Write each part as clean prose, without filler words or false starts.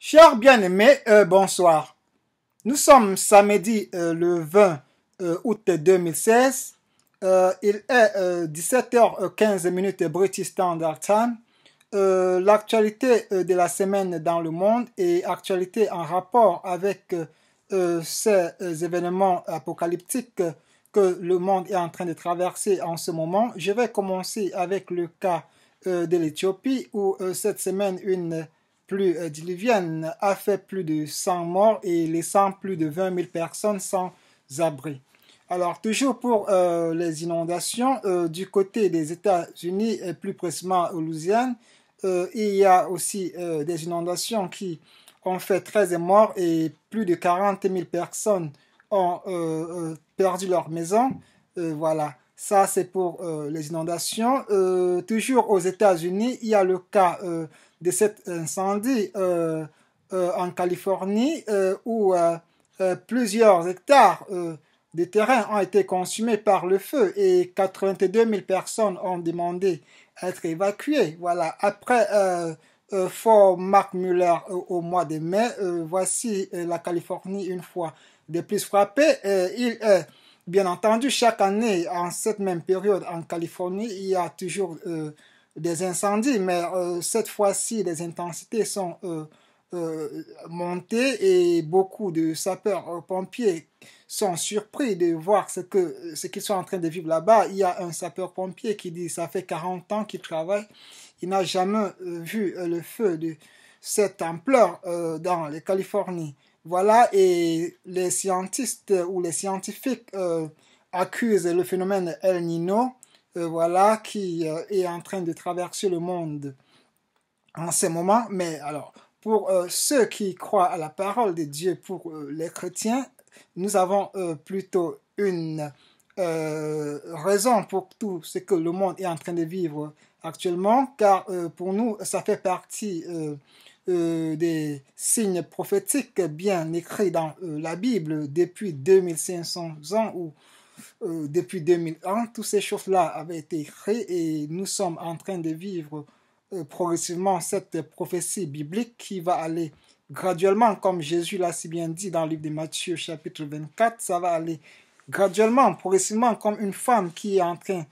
Chers bien-aimés, bonsoir. Nous sommes samedi le 20 août 2016. Il est 17h15 British Standard Time. L'actualité de la semaine dans le monde et actualité en rapport avec ces événements apocalyptiques que le monde est en train de traverser en ce moment. Je vais commencer avec le cas de l'Éthiopie où cette semaine une pluie diluvienne a fait plus de 100 morts et laissant plus de 20 000 personnes sans abri. Alors, toujours pour les inondations, du côté des États-Unis et plus précisément au Louisiane, il y a aussi des inondations qui ont fait 13 morts et plus de 40 000 personnes ont perdu leur maison. Voilà, ça c'est pour les inondations. Toujours aux États-Unis, il y a le cas de cet incendie en Californie où plusieurs hectares de terrain ont été consumés par le feu et 82 000 personnes ont demandé à être évacuées. Voilà. Après Fort McMurray au mois de mai, voici la Californie une fois de plus frappée. Il est bien entendu chaque année en cette même période en Californie, il y a toujours des incendies, mais cette fois-ci les intensités sont montées et beaucoup de sapeurs-pompiers sont surpris de voir ce qu'ils sont en train de vivre là-bas. Il y a un sapeur-pompier qui dit ça fait 40 ans qu'il travaille, il n'a jamais vu le feu de cette ampleur dans les Californies. Voilà, et les scientifiques accusent le phénomène El Niño, voilà, qui est en train de traverser le monde en ce moment. Mais alors, pour ceux qui croient à la parole de Dieu, pour les chrétiens, nous avons plutôt une raison pour tout ce que le monde est en train de vivre actuellement, car pour nous, ça fait partie des signes prophétiques bien écrits dans la Bible depuis 2500 ans ou depuis 2000 ans. Toutes ces choses-là avaient été écrites et nous sommes en train de vivre progressivement cette prophétie biblique qui va aller graduellement, comme Jésus l'a si bien dit dans le livre de Matthieu chapitre 24, ça va aller graduellement, progressivement, comme une femme qui est en train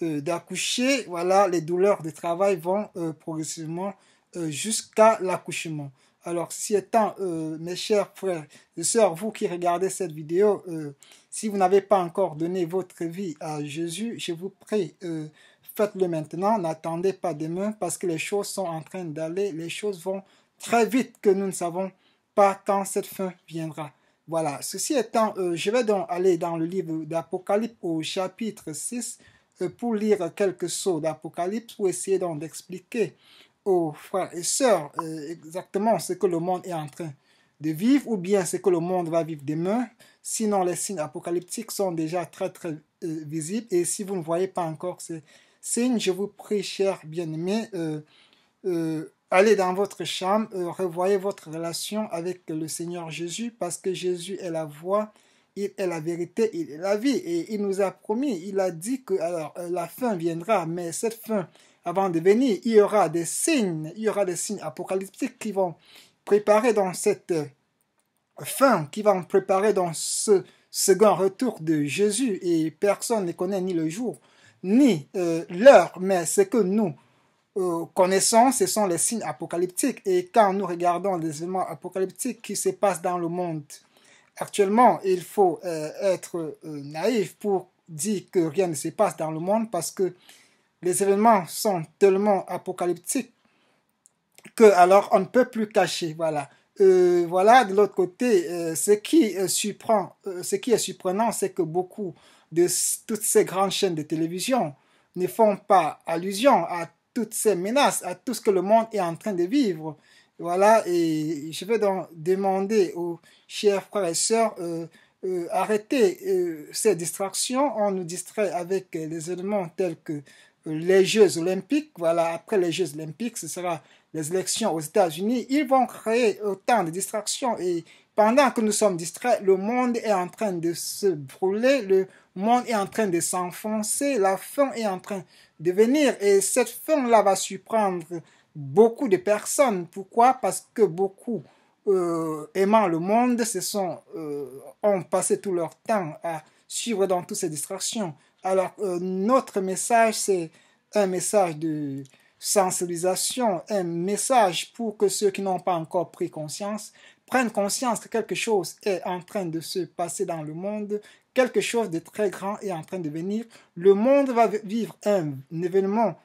d'accoucher. Voilà, les douleurs de travail vont progressivement jusqu'à l'accouchement. Alors, ceci étant, mes chers frères et sœurs, vous qui regardez cette vidéo, si vous n'avez pas encore donné votre vie à Jésus, je vous prie, faites-le maintenant, n'attendez pas demain parce que les choses sont en train d'aller, les choses vont très vite que nous ne savons pas quand cette fin viendra. Voilà, ceci étant, je vais donc aller dans le livre d'Apocalypse au chapitre 6 pour lire quelques sauts d'Apocalypse pour essayer donc d'expliquer aux frères et sœurs exactement ce que le monde est en train de vivre ou bien ce que le monde va vivre demain. Sinon, les signes apocalyptiques sont déjà très visibles et si vous ne voyez pas encore ces signes, je vous prie, chers bien-aimés, allez dans votre chambre, revoyez votre relation avec le Seigneur Jésus parce que Jésus est la voie, il est la vérité, il est la vie et il nous a promis, il a dit que alors la fin viendra, mais cette fin avant de venir, il y aura des signes apocalyptiques qui vont préparer dans cette fin, qui vont préparer dans ce second retour de Jésus et personne ne connaît ni le jour ni l'heure, mais ce que nous connaissons, ce sont les signes apocalyptiques et quand nous regardons les événements apocalyptiques qui se passent dans le monde actuellement, il faut être naïf pour dire que rien ne se passe dans le monde parce que les événements sont tellement apocalyptiques que alors on ne peut plus cacher. Voilà. Voilà, de l'autre côté, ce qui est surprenant, c'est que beaucoup de toutes ces grandes chaînes de télévision ne font pas allusion à toutes ces menaces, à tout ce que le monde est en train de vivre. Voilà, et je vais donc demander aux chers frères et sœurs, arrêtez ces distractions. On nous distrait avec les éléments tels que les Jeux Olympiques. Voilà, après les Jeux Olympiques, ce sera les élections aux États-Unis. Ils vont créer autant de distractions et pendant que nous sommes distraits, le monde est en train de se brûler, le monde est en train de s'enfoncer, la fin est en train de venir et cette fin-là va surprendre beaucoup de personnes. Pourquoi? Parce que beaucoup aimant le monde, ont passé tout leur temps à suivre dans toutes ces distractions. Alors, notre message, c'est un message de sensibilisation, un message pour que ceux qui n'ont pas encore pris conscience prennent conscience que quelque chose est en train de se passer dans le monde, quelque chose de très grand est en train de venir. Le monde va vivre un événement,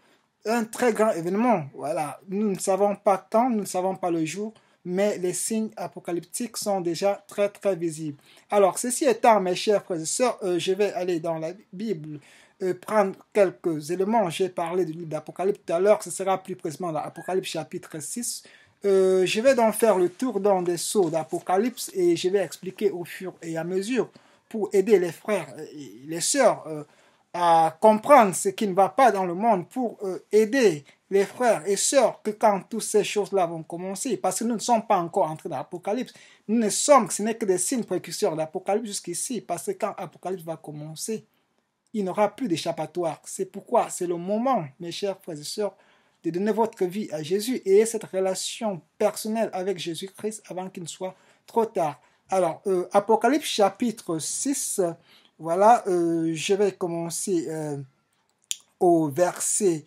un très grand événement. Voilà, nous ne savons pas quand, nous ne savons pas le jour, mais les signes apocalyptiques sont déjà très très visibles. Alors, ceci étant, mes chers frères et sœurs, je vais aller dans la Bible, prendre quelques éléments. J'ai parlé du livre d'Apocalypse tout à l'heure, ce sera plus précisément dans l'Apocalypse chapitre 6. Je vais donc faire le tour dans des sceaux d'Apocalypse et je vais expliquer au fur et à mesure pour aider les frères et les sœurs à comprendre ce qui ne va pas dans le monde, pour aider les frères et sœurs que quand toutes ces choses-là vont commencer, parce que nous ne sommes pas encore entrés dans l'Apocalypse, ce n'est que des signes précurseurs d'Apocalypse jusqu'ici, parce que quand l'Apocalypse va commencer, il n'y aura plus d'échappatoire. C'est pourquoi c'est le moment, mes chers frères et sœurs, de donner votre vie à Jésus et cette relation personnelle avec Jésus-Christ avant qu'il ne soit trop tard. Alors, Apocalypse chapitre 6, voilà, je vais commencer au verset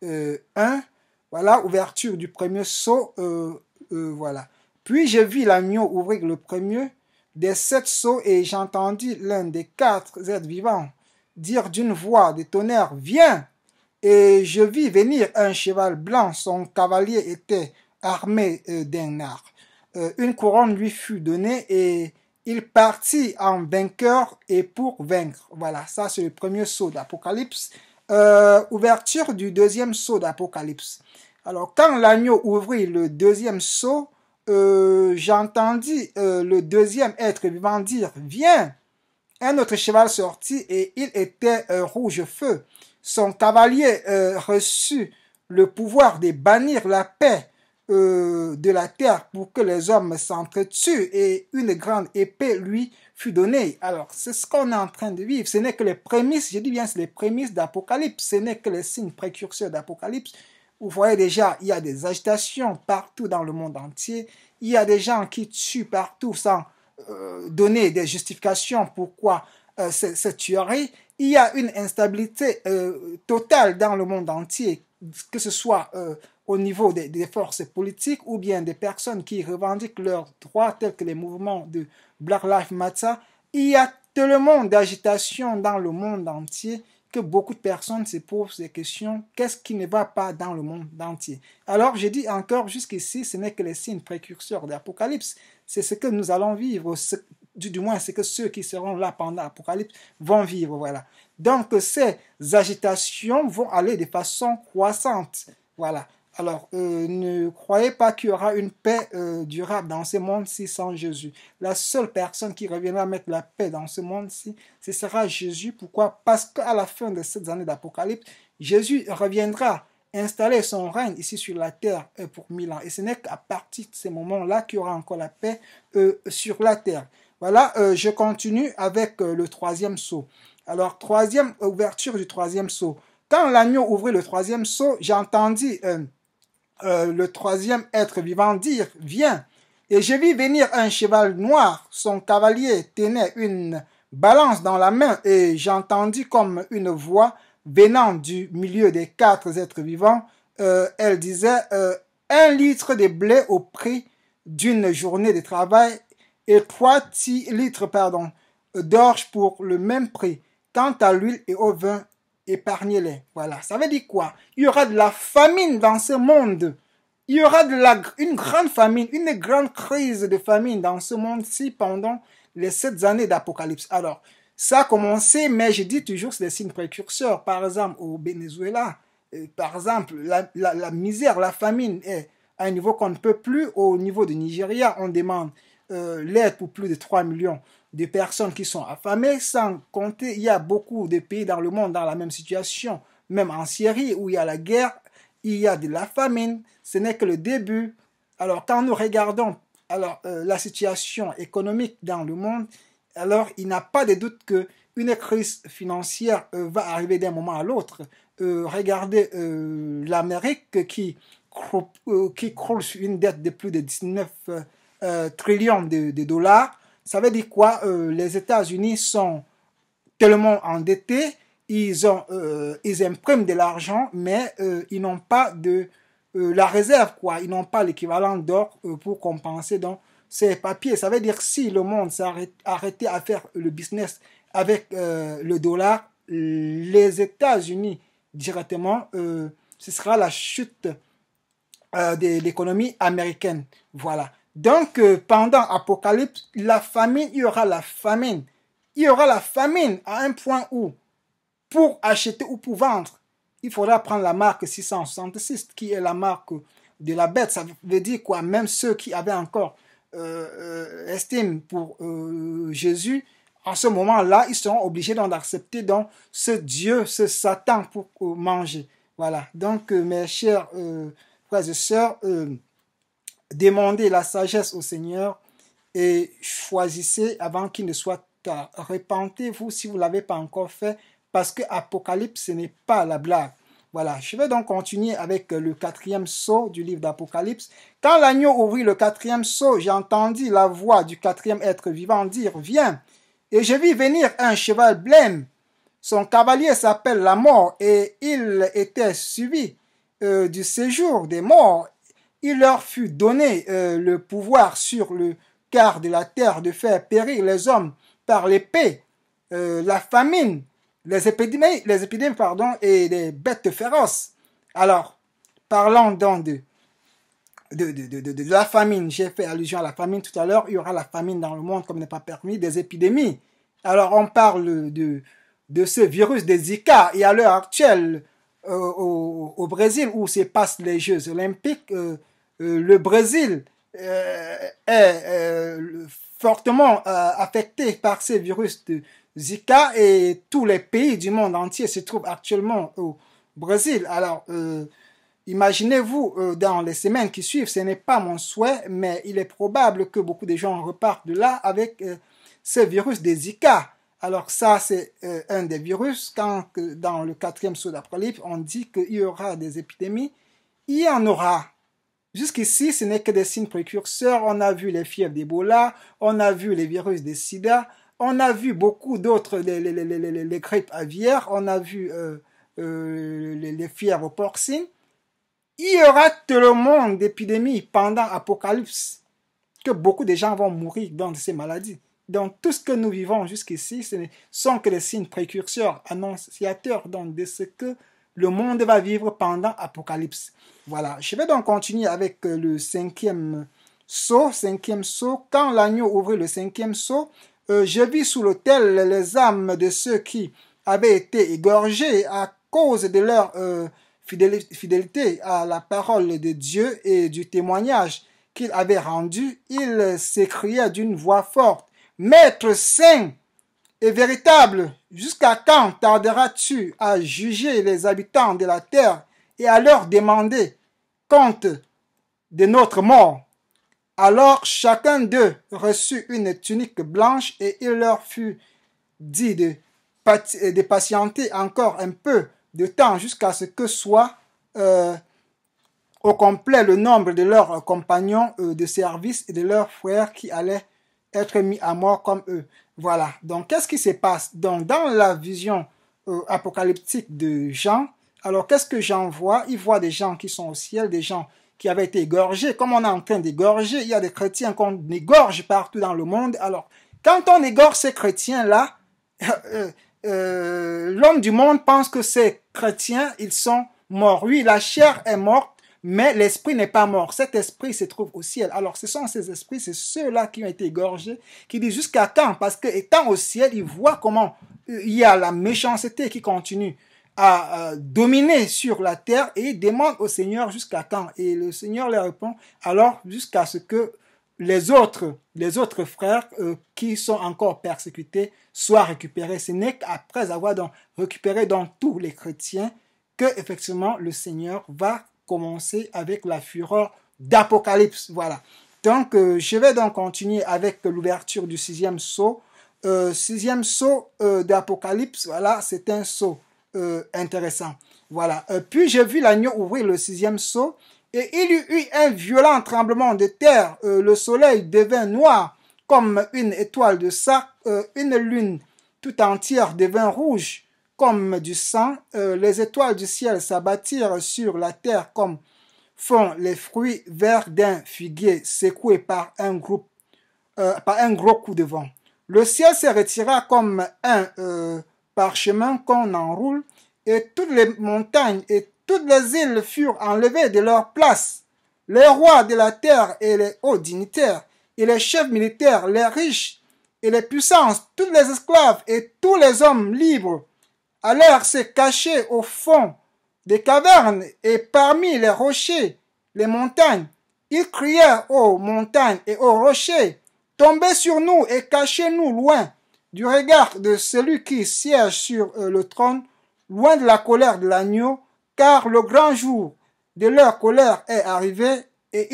1, voilà, ouverture du premier sceau, voilà. Puis je vis l'agneau ouvrir le premier des 7 sceaux et j'entendis l'un des 4 êtres vivants dire d'une voix de tonnerre, viens! Et je vis venir un cheval blanc, son cavalier était armé d'un arc. Une couronne lui fut donnée et il partit en vainqueur et pour vaincre. Voilà, ça c'est le premier sceau d'Apocalypse. Ouverture du deuxième sceau d'Apocalypse. Alors, quand l'agneau ouvrit le deuxième sceau, j'entendis le deuxième être vivant dire, viens! Un autre cheval sortit et il était rouge feu. Son cavalier reçut le pouvoir de bannir la paix de la terre pour que les hommes s'entretuent et une grande épée lui fut donnée. Alors, c'est ce qu'on est en train de vivre. Ce n'est que les prémices, je dis bien, c'est les prémices d'Apocalypse. Ce n'est que les signes précurseurs d'Apocalypse. Vous voyez déjà, il y a des agitations partout dans le monde entier. Il y a des gens qui tuent partout sans donner des justifications pourquoi cette tuerie. Il y a une instabilité totale dans le monde entier, que ce soit au niveau des forces politiques ou bien des personnes qui revendiquent leurs droits, tels que les mouvements de Black Lives Matter. Il y a tellement d'agitation dans le monde entier que beaucoup de personnes se posent des questions. Qu'est-ce qui ne va pas dans le monde entier? Alors, je dis encore, jusqu'ici, ce n'est que les signes précurseurs d'Apocalypse. C'est ce que nous allons vivre, du moins c'est que ceux qui seront là pendant l'Apocalypse vont vivre, voilà. Donc, ces agitations vont aller de façon croissante, voilà. Alors, ne croyez pas qu'il y aura une paix durable dans ce monde-ci sans Jésus. La seule personne qui reviendra mettre la paix dans ce monde-ci, ce sera Jésus. Pourquoi? Parce qu'à la fin de cette année d'Apocalypse, Jésus reviendra installer son règne ici sur la terre pour 1000 ans. Et ce n'est qu'à partir de ces moments-là qu'il y aura encore la paix sur la terre. Voilà, je continue avec le troisième sceau. Alors, ouverture du troisième sceau. Quand l'agneau ouvrit le troisième sceau, j'entendis le troisième être vivant dire, viens. Et je vis venir un cheval noir, son cavalier tenait une balance dans la main et j'entendis comme une voix venant du milieu des 4 êtres vivants. Elle disait 1 litre de blé au prix d'une journée de travail et 3 litres d'orge pour le même prix. Quant à l'huile et au vin, épargnez-les. Voilà, ça veut dire quoi? Il y aura de la famine dans ce monde. Il y aura une grande famine, une grande crise de famine dans ce monde-ci pendant les 7 années d'Apocalypse. Alors, ça a commencé, mais je dis toujours c'est des signes précurseurs. Par exemple, au Venezuela, par exemple, la misère, la famine est à un niveau qu'on ne peut plus. Au niveau du Nigeria, on demande l'aide pour plus de 3 millions de personnes qui sont affamées. Sans compter, il y a beaucoup de pays dans le monde dans la même situation. Même en Syrie, où il y a la guerre, il y a de la famine. Ce n'est que le début. Alors, quand nous regardons la situation économique dans le monde, alors il n'y a pas de doute qu'une crise financière va arriver d'un moment à l'autre. Regardez l'Amérique qui croule sur une dette de plus de 19 trillions de dollars. Ça veut dire quoi? Les États-Unis sont tellement endettés, ils impriment de l'argent, mais ils n'ont pas de la réserve, quoi. Ils n'ont pas l'équivalent d'or pour compenser donc ces papiers. Ça veut dire que si le monde s'est arrêté à faire le business avec le dollar, les États-Unis directement, ce sera la chute de l'économie américaine. Voilà. Donc, pendant Apocalypse, la famine, il y aura la famine. Il y aura la famine à un point où, pour acheter ou pour vendre, il faudra prendre la marque 666, qui est la marque de la bête. Ça veut dire quoi? Même ceux qui avaient encore estime pour Jésus, en ce moment-là, ils seront obligés d'accepter donc ce Dieu, ce Satan pour manger. Voilà. Donc, mes chers frères et sœurs, demandez la sagesse au Seigneur et choisissez avant qu'il ne soit tard. Repentez-vous si vous ne l'avez pas encore fait, parce que Apocalypse, ce n'est pas la blague. Voilà, je vais donc continuer avec le 4e sceau du livre d'Apocalypse. Quand l'agneau ouvrit le 4e sceau, j'ai entendu la voix du 4e être vivant dire « Viens !» Et je vis venir un cheval blême. Son cavalier s'appelle la mort et il était suivi du séjour des morts. Il leur fut donné le pouvoir sur le quart de la terre de faire périr les hommes par l'épée, la famine, les épidémies et les bêtes féroces. Alors, parlons donc de la famine. J'ai fait allusion à la famine tout à l'heure. Il y aura la famine dans le monde comme n'est pas permis, des épidémies. Alors, on parle de ce virus de Zika. Et à l'heure actuelle, au Brésil, où se passent les Jeux olympiques, le Brésil est fortement affecté par ce virus de Zika et tous les pays du monde entier se trouvent actuellement au Brésil. Alors, imaginez-vous, dans les semaines qui suivent, ce n'est pas mon souhait, mais il est probable que beaucoup de gens repartent de là avec ce virus de Zika. Alors ça, c'est un des virus. Quand dans le 4e sceau d'Apocalypse, on dit qu'il y aura des épidémies, il y en aura. Jusqu'ici, ce n'est que des signes précurseurs. On a vu les fièvres d'Ebola, on a vu les virus de sida, on a vu beaucoup d'autres, les grippes aviaires, on a vu les fièvres porcines. Il y aura tellement d'épidémies pendant l'Apocalypse que beaucoup de gens vont mourir dans ces maladies. Donc, tout ce que nous vivons jusqu'ici, ce ne sont que des signes précurseurs, annonciateurs donc, de ce que le monde va vivre pendant l'Apocalypse. Voilà, je vais donc continuer avec le 5e sceau. 5e sceau, quand l'agneau ouvrit le 5e sceau, je vis sous l'autel les âmes de ceux qui avaient été égorgés à cause de leur fidélité à la parole de Dieu et du témoignage qu'ils avaient rendu. Ils s'écriaient d'une voix forte: Maître saint et véritable, jusqu'à quand tarderas-tu à juger les habitants de la terre et à leur demander compte de notre mort? Alors chacun d'eux reçut une tunique blanche et il leur fut dit de patienter encore un peu de temps jusqu'à ce que soit au complet le nombre de leurs compagnons de service et de leurs frères qui allaient être mis à mort comme eux. Voilà. Donc, qu'est-ce qui se passe? Donc, dans la vision apocalyptique de Jean, alors qu'est-ce que Jean voit? Il voit des gens qui sont au ciel, des gens qui avaient été égorgés. Comme on est en train d'égorger, il y a des chrétiens qu'on égorge partout dans le monde. Alors, quand on égorge ces chrétiens-là, l'homme du monde pense que ces chrétiens, ils sont morts. Oui, la chair est morte, mais l'esprit n'est pas mort. Cet esprit se trouve au ciel. Alors, ce sont ces esprits, c'est ceux-là qui ont été égorgés, qui disent jusqu'à quand? Parce que étant au ciel, ils voient comment il y a la méchanceté qui continue à dominer sur la terre et ils demandent au Seigneur jusqu'à quand? Et le Seigneur leur répond, alors jusqu'à ce que les autres frères qui sont encore persécutés soient récupérés. Ce n'est qu'après avoir donc récupéré donc tous les chrétiens que effectivement le Seigneur va commencer avec la fureur d'Apocalypse. Voilà. Donc, je vais donc continuer avec l'ouverture du 6e sceau. 6e sceau d'Apocalypse, voilà, c'est un sceau intéressant. Voilà. Puis j'ai vu l'agneau ouvrir le 6e sceau Et il y eut un violent tremblement de terre. Le soleil devint noir comme une étoile de sac. Une lune tout entière devint rouge comme du sang. Les étoiles du ciel s'abattirent sur la terre comme font les fruits verts d'un figuier secoué par un gros coup de vent. Le ciel se retira comme un parchemin qu'on enroule, et toutes les montagnes et toutes les îles furent enlevées de leur place. Les rois de la terre et les hauts dignitaires, et les chefs militaires, les riches et les puissances, tous les esclaves et tous les hommes libres allèrent se cacher au fond des cavernes et parmi les rochers, les montagnes. Ils crièrent aux montagnes et aux rochers, tombez sur nous et cachez-nous loin du regard de celui qui siège sur le trône, loin de la colère de l'agneau, car le grand jour de leur colère est arrivé et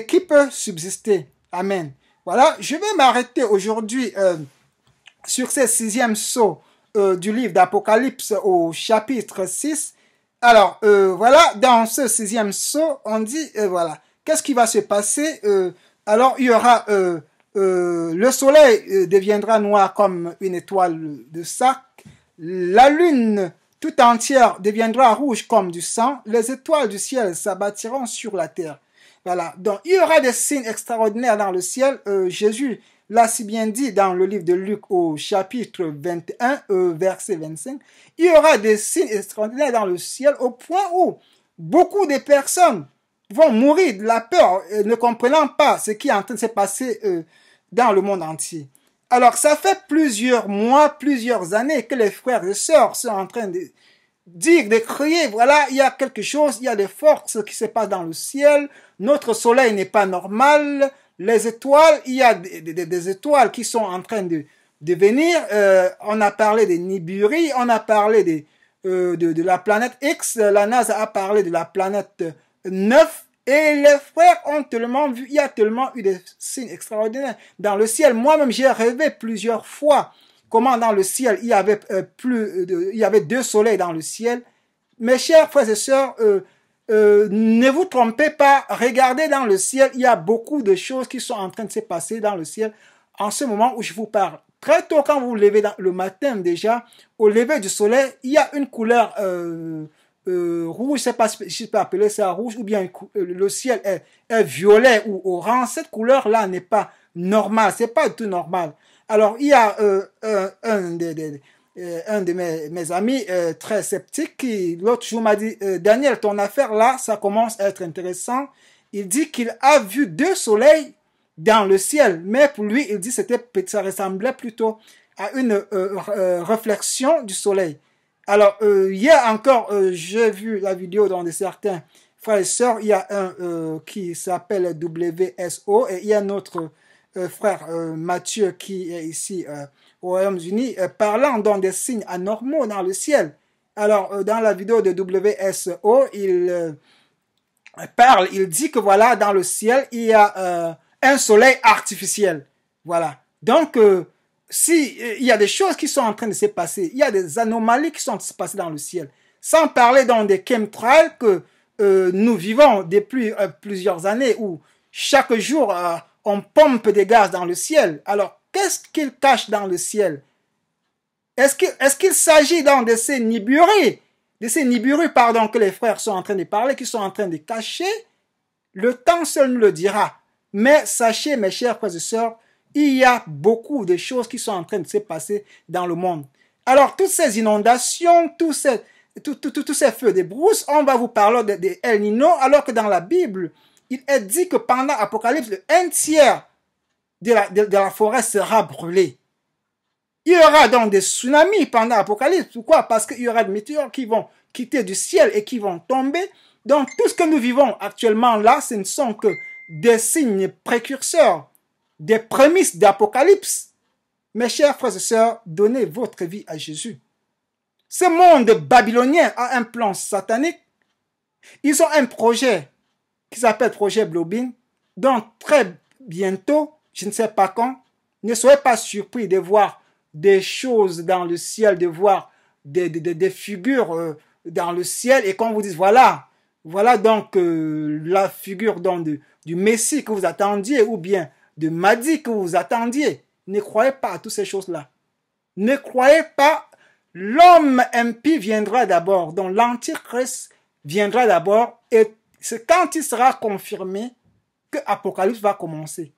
qui peut subsister. Amen. Voilà, je vais m'arrêter aujourd'hui sur ce 6e sceau du livre d'Apocalypse au chapitre 6. Alors, voilà, dans ce 6e sceau, on dit, voilà, qu'est-ce qui va se passer? Alors, il y aura, le soleil deviendra noir comme une étoile de sac, la lune tout entière deviendra rouge comme du sang, les étoiles du ciel s'abattiront sur la terre. Voilà, donc il y aura des signes extraordinaires dans le ciel. Jésus l'a si bien dit dans le livre de Luc au chapitre 21, verset 25. Il y aura des signes extraordinaires dans le ciel au point où beaucoup de personnes vont mourir de la peur, ne comprenant pas ce qui est en train de se passer dans le monde entier. Alors, ça fait plusieurs mois, plusieurs années que les frères et sœurs sont en train de dire, de crier, voilà, il y a quelque chose, il y a des forces qui se passent dans le ciel, notre soleil n'est pas normal, les étoiles, il y a des étoiles qui sont en train de venir, on a parlé des Nibiru, on a parlé de la planète X, la NASA a parlé de la planète 9, et les frères ont tellement vu, il y a tellement eu des signes extraordinaires dans le ciel. Moi-même, j'ai rêvé plusieurs fois comment dans le ciel, il y avait il y avait 2 soleils dans le ciel. Mes chers frères et sœurs, ne vous trompez pas, regardez dans le ciel, il y a beaucoup de choses qui sont en train de se passer dans le ciel en ce moment où je vous parle. Très tôt, quand vous vous levez le matin déjà, au lever du soleil, il y a une couleur rouge, je sais pas si je peux appeler ça rouge, ou bien le ciel est violet ou orange. Cette couleur-là n'est pas normale, c'est pas du tout normal. Alors, il y a un de mes amis très sceptique qui, l'autre jour, m'a dit, Daniel, ton affaire là, ça commence à être intéressant. Il dit qu'il a vu 2 soleils dans le ciel, mais pour lui, il dit que ça ressemblait plutôt à une réflexion du soleil. Alors, hier encore, j'ai vu la vidéo dans de certains frères et sœurs. Il y a un qui s'appelle WSO et il y a un autre frère Mathieu qui est ici aux Royaumes-Unis, parlant dans des signes anormaux dans le ciel. Alors, dans la vidéo de WSO, il parle, il dit que voilà, dans le ciel, il y a un soleil artificiel. Voilà. Donc, si il y a des choses qui sont en train de se passer, il y a des anomalies qui sont en train de se passer dans le ciel, sans parler dans des chemtrails que nous vivons depuis plusieurs années où chaque jour on pompe des gaz dans le ciel. Alors, qu'est-ce qu'il cache dans le ciel? Est-ce qu'il s'agit de ces Nibiru, pardon, que les frères sont en train de parler, qui sont en train de cacher? Le temps seul nous le dira. Mais sachez, mes chers frères et sœurs, il y a beaucoup de choses qui sont en train de se passer dans le monde. Alors, toutes ces inondations, tous ces feux de brousse, on va vous parler de El Nino, alors que dans la Bible, il est dit que pendant l'Apocalypse, un tiers de la forêt sera brûlée. Il y aura donc des tsunamis pendant l'Apocalypse. Pourquoi? Parce qu'il y aura des météores qui vont quitter du ciel et qui vont tomber. Donc, tout ce que nous vivons actuellement là, ce ne sont que des signes précurseurs, des prémices d'Apocalypse. Mes chers frères et sœurs, donnez votre vie à Jésus. Ce monde babylonien a un plan satanique. Ils ont un projet qui s'appelle projet Blobin. Donc, très bientôt, je ne sais pas quand, ne soyez pas surpris de voir des choses dans le ciel, de voir des figures dans le ciel et qu'on vous dise, voilà, Voilà donc la figure donc, du Messie que vous attendiez ou bien de Mahdi que vous attendiez. Ne croyez pas à toutes ces choses-là. Ne croyez pas, l'homme impie viendra d'abord, donc l'antichrist viendra d'abord et c'est quand il sera confirmé que l'Apocalypse va commencer.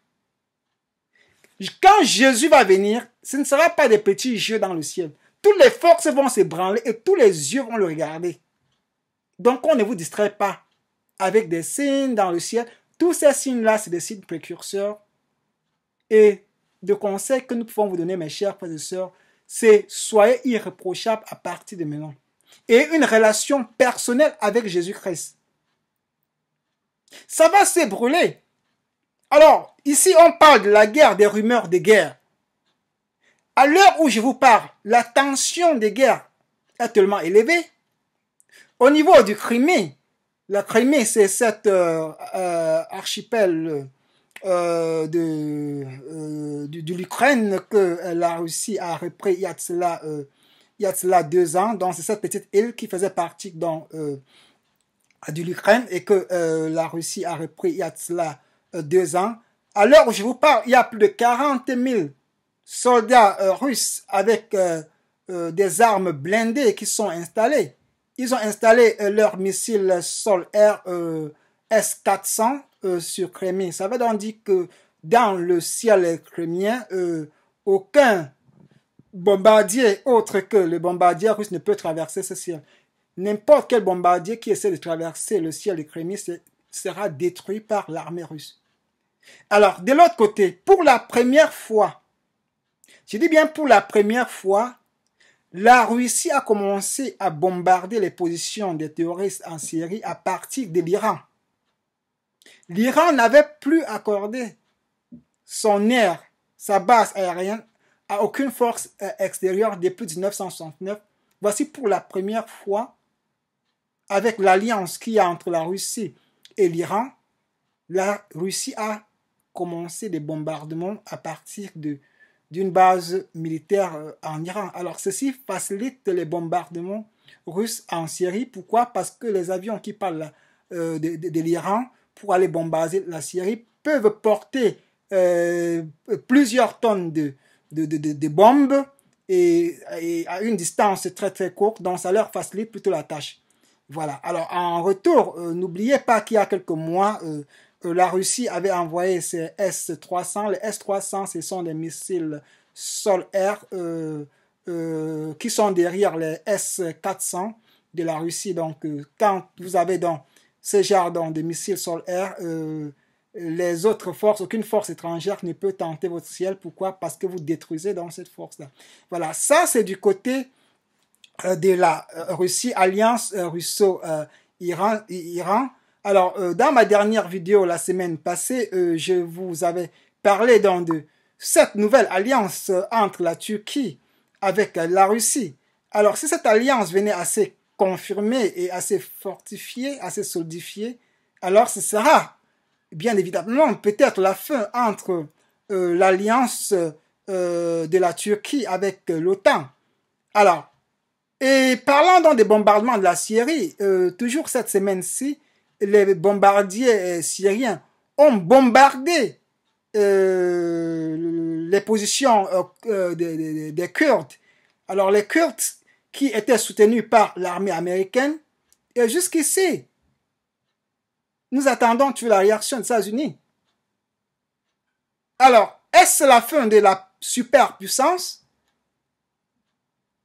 Quand Jésus va venir, ce ne sera pas des petits yeux dans le ciel. Toutes les forces vont s'ébranler et tous les yeux vont le regarder. Donc on ne vous distrait pas avec des signes dans le ciel. Tous ces signes-là, c'est des signes précurseurs. Et le conseil que nous pouvons vous donner, mes chers frères et sœurs, c'est soyez irréprochables à partir de maintenant. Et une relation personnelle avec Jésus-Christ. Ça va se brûler. Alors, ici, on parle de la guerre, des rumeurs de guerre. À l'heure où je vous parle, la tension des guerres est tellement élevée. Au niveau du Crimée, la Crimée, c'est cet archipel de l'Ukraine que la Russie a repris il y a de cela 2 ans. Donc, c'est cette petite île qui faisait partie de l'Ukraine et que la Russie a repris il y a de cela 2 ans. À l'heure où je vous parle, il y a plus de 40 000 soldats russes avec des armes blindées qui sont installés. Ils ont installé leurs missiles sol-air S-400 sur Crimée. Ça veut donc dire que dans le ciel criméen, aucun bombardier autre que le bombardier russe ne peut traverser ce ciel. N'importe quel bombardier qui essaie de traverser le ciel de Crimée sera détruit par l'armée russe. Alors, de l'autre côté, pour la première fois, je dis bien pour la première fois, la Russie a commencé à bombarder les positions des terroristes en Syrie à partir de l'Iran. L'Iran n'avait plus accordé son air, sa base aérienne, à aucune force extérieure depuis 1969. Voici pour la première fois, avec l'alliance qu'il y a entre la Russie et l'Iran, la Russie a commencé des bombardements à partir d'une base militaire en Iran. Alors, ceci facilite les bombardements russes en Syrie. Pourquoi? Parce que les avions qui parlent de l'Iran pour aller bombarder la Syrie peuvent porter plusieurs tonnes de bombes et à une distance très très courte. Donc, ça leur facilite plutôt la tâche. Voilà. Alors, en retour, n'oubliez pas qu'il y a quelques mois, la Russie avait envoyé ses S-300. Les S-300, ce sont des missiles sol-air qui sont derrière les S-400 de la Russie. Donc, quand vous avez donc ce genre de missiles sol-air, les autres forces, aucune force étrangère ne peut tenter votre ciel. Pourquoi? Parce que vous détruisez dans cette force-là. Voilà, ça c'est du côté de la Russie, alliance russo-Iran. Alors, dans ma dernière vidéo la semaine passée, je vous avais parlé donc de cette nouvelle alliance entre la Turquie avec la Russie. Alors, si cette alliance venait à se confirmer et à se fortifier, à se solidifier, alors ce sera bien évidemment peut-être la fin entre l'alliance de la Turquie avec l'OTAN. Alors, et parlant donc des bombardements de la Syrie, toujours cette semaine-ci, les bombardiers syriens ont bombardé les positions des Kurdes. Alors les Kurdes qui étaient soutenus par l'armée américaine, et jusqu'ici, nous attendons toujours la réaction des États-Unis. Alors, est-ce la fin de la superpuissance?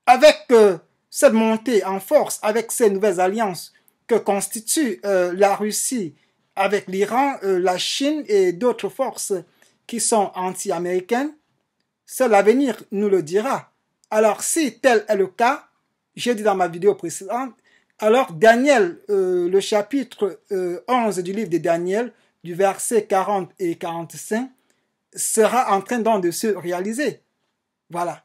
Avec cette montée en force, avec ces nouvelles alliances que constitue la Russie avec l'Iran, la Chine et d'autres forces qui sont anti-américaines, seul l'avenir nous le dira. Alors, si tel est le cas, j'ai dit dans ma vidéo précédente, alors Daniel, le chapitre 11 du livre de Daniel, du verset 40 et 45, sera en train donc de se réaliser. Voilà.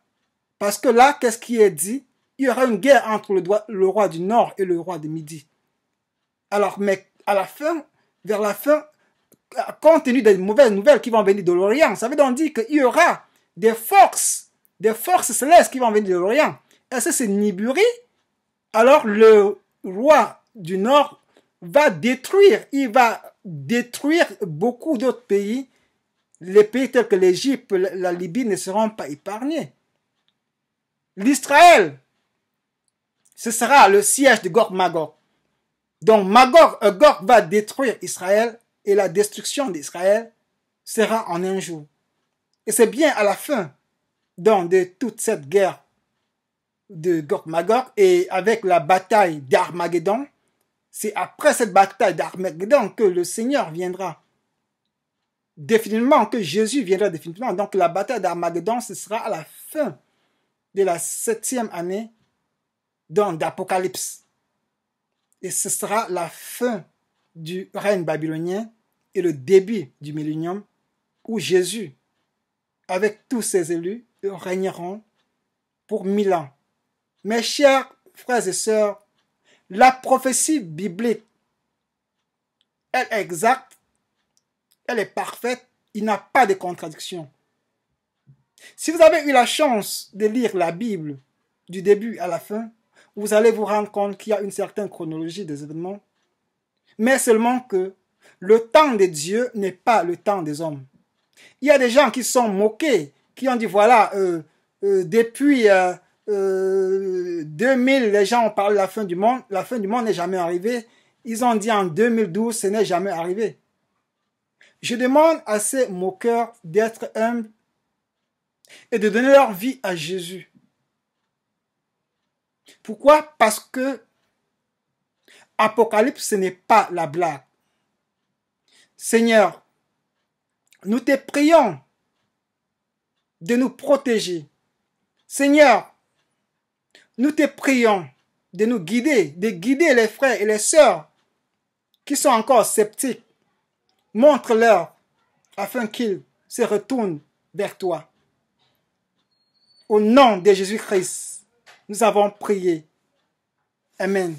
Parce que là, qu'est-ce qui est dit? Il y aura une guerre entre le roi du Nord et le roi du Midi. Alors, mais à la fin, vers la fin, compte tenu des mauvaises nouvelles qui vont venir de l'Orient, ça veut donc dire qu'il y aura des forces célestes qui vont venir de l'Orient. Est-ce que c'est Niburi? Alors le roi du Nord va détruire, il va détruire beaucoup d'autres pays. Les pays tels que l'Égypte, la Libye ne seront pas épargnés. L'Israël, ce sera le siège de Gog-Magog. Donc Gog va détruire Israël et la destruction d'Israël sera en un jour. Et c'est bien à la fin donc, de toute cette guerre de Gog-Magog et avec la bataille d'Armageddon, c'est après cette bataille d'Armageddon que le Seigneur viendra définitivement, que Jésus viendra définitivement. Donc la bataille d'Armageddon, ce sera à la fin de la 7e année d'Apocalypse. Et ce sera la fin du règne babylonien et le début du millénium où Jésus, avec tous ses élus, régneront pour 1000 ans. Mes chers frères et sœurs, la prophétie biblique, elle est exacte, elle est parfaite, il n'y a pas de contradiction. Si vous avez eu la chance de lire la Bible du début à la fin, vous allez vous rendre compte qu'il y a une certaine chronologie des événements, mais seulement que le temps de Dieu n'est pas le temps des hommes. Il y a des gens qui sont moqués, qui ont dit voilà, depuis 2000, les gens ont parlé de la fin du monde n'est jamais arrivée. Ils ont dit en 2012, ce n'est jamais arrivé. Je demande à ces moqueurs d'être humbles et de donner leur vie à Jésus. Pourquoi? Parce que Apocalypse, ce n'est pas la blague. Seigneur, nous te prions de nous protéger. Seigneur, nous te prions de nous guider, de guider les frères et les sœurs qui sont encore sceptiques. Montre-leur afin qu'ils se retournent vers toi. Au nom de Jésus-Christ, nous avons prié. Amen.